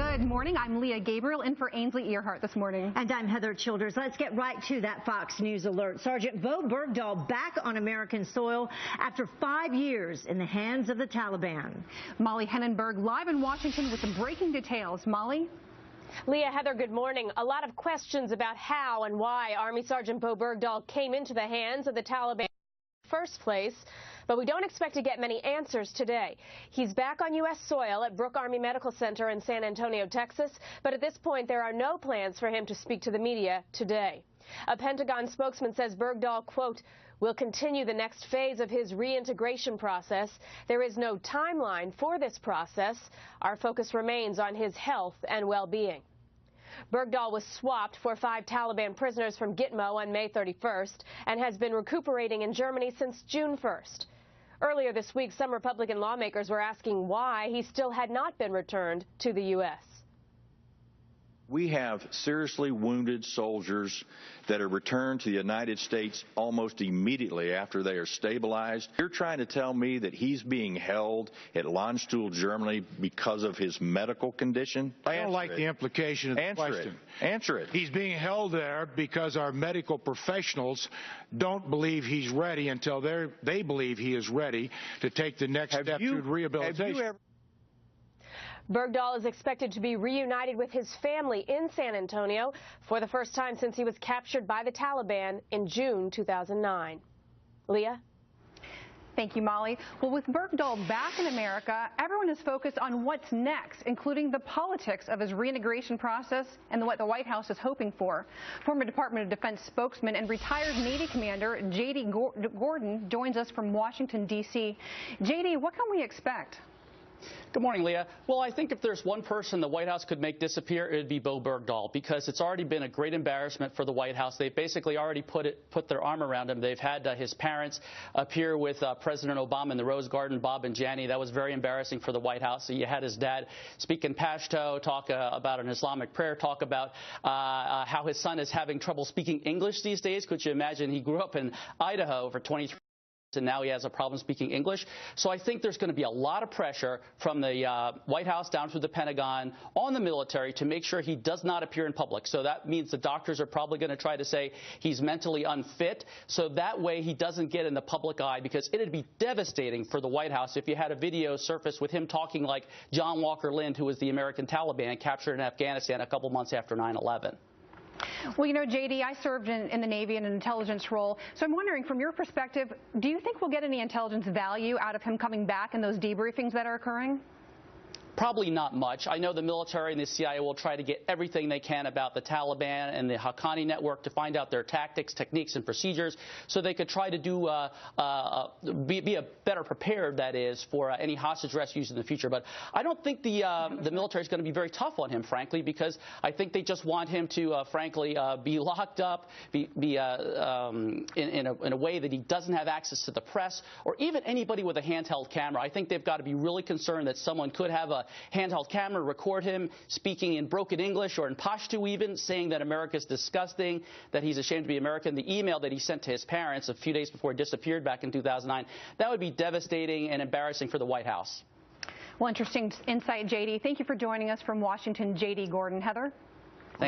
Good morning. I'm Leah Gabriel in for Ainsley Earhart this morning. And I'm Heather Childers. Let's get right to that Fox News alert. Sergeant Bowe Bergdahl back on American soil after 5 years in the hands of the Taliban. Molly Hennenberg live in Washington with the breaking details. Molly? Leah, Heather, good morning. A lot of questions about how and why Army Sergeant Bowe Bergdahl came into the hands of the Taliban in the first place, but we don't expect to get many answers today. He's back on U.S. soil at Brooke Army Medical Center in San Antonio, Texas, but at this point there are no plans for him to speak to the media today. A Pentagon spokesman says Bergdahl, quote, will continue the next phase of his reintegration process. There is no timeline for this process. Our focus remains on his health and well-being. Bergdahl was swapped for 5 Taliban prisoners from Gitmo on May 31st and has been recuperating in Germany since June 1st. Earlier this week, some Republican lawmakers were asking why he still had not been returned to the U.S. We have seriously wounded soldiers that are returned to the United States almost immediately after they are stabilized. You're trying to tell me that he's being held at Landstuhl, Germany because of his medical condition? I don't like the implication of the question. Answer it. He's being held there because our medical professionals don't believe he's ready until they believe he is ready to take the next step to rehabilitation. Bergdahl is expected to be reunited with his family in San Antonio for the first time since he was captured by the Taliban in June 2009. Leah? Thank you, Molly. Well, with Bergdahl back in America, everyone is focused on what's next, including the politics of his reintegration process and what the White House is hoping for. Former Department of Defense spokesman and retired Navy Commander J.D. Gordon joins us from Washington, D.C. J.D., what can we expect? Good morning, Leah. Well, I think if there's one person the White House could make disappear, it would be Bowe Bergdahl, because it's already been a great embarrassment for the White House. They've basically already put their arm around him. They've had his parents appear with President Obama in the Rose Garden, Bob and Jani. That was very embarrassing for the White House. So you had his dad speak in Pashto, talk about an Islamic prayer, talk about how his son is having trouble speaking English these days. Could you imagine? He grew up in Idaho for 23 and now he has a problem speaking English. So I think there's going to be a lot of pressure from the White House down through the Pentagon on the military to make sure he does not appear in public. So that means the doctors are probably going to try to say he's mentally unfit, so that way he doesn't get in the public eye, because it would be devastating for the White House if you had a video surface with him talking like John Walker Lind, who was the American Taliban captured in Afghanistan a couple months after 9/11. Well, you know, J.D., I served in the Navy in an intelligence role, so I'm wondering, from your perspective, do you think we'll get any intelligence value out of him coming back in those debriefings that are occurring? Probably not much. I know the military and the CIA will try to get everything they can about the Taliban and the Haqqani network to find out their tactics, techniques, and procedures, so they could try to do be a better prepared, that is, for any hostage rescues in the future. But I don't think the military is going to be very tough on him, frankly, because I think they just want him to, frankly, be locked up, be in a way that he doesn't have access to the press or even anybody with a handheld camera. I think they've got to be really concerned that someone could have a handheld camera record him speaking in broken English or in Pashto even, saying that America's disgusting, that he's ashamed to be American. The email that he sent to his parents a few days before he disappeared back in 2009, that would be devastating and embarrassing for the White House. Well, interesting insight, J.D. Thank you for joining us from Washington, J.D. Gordon. Heather?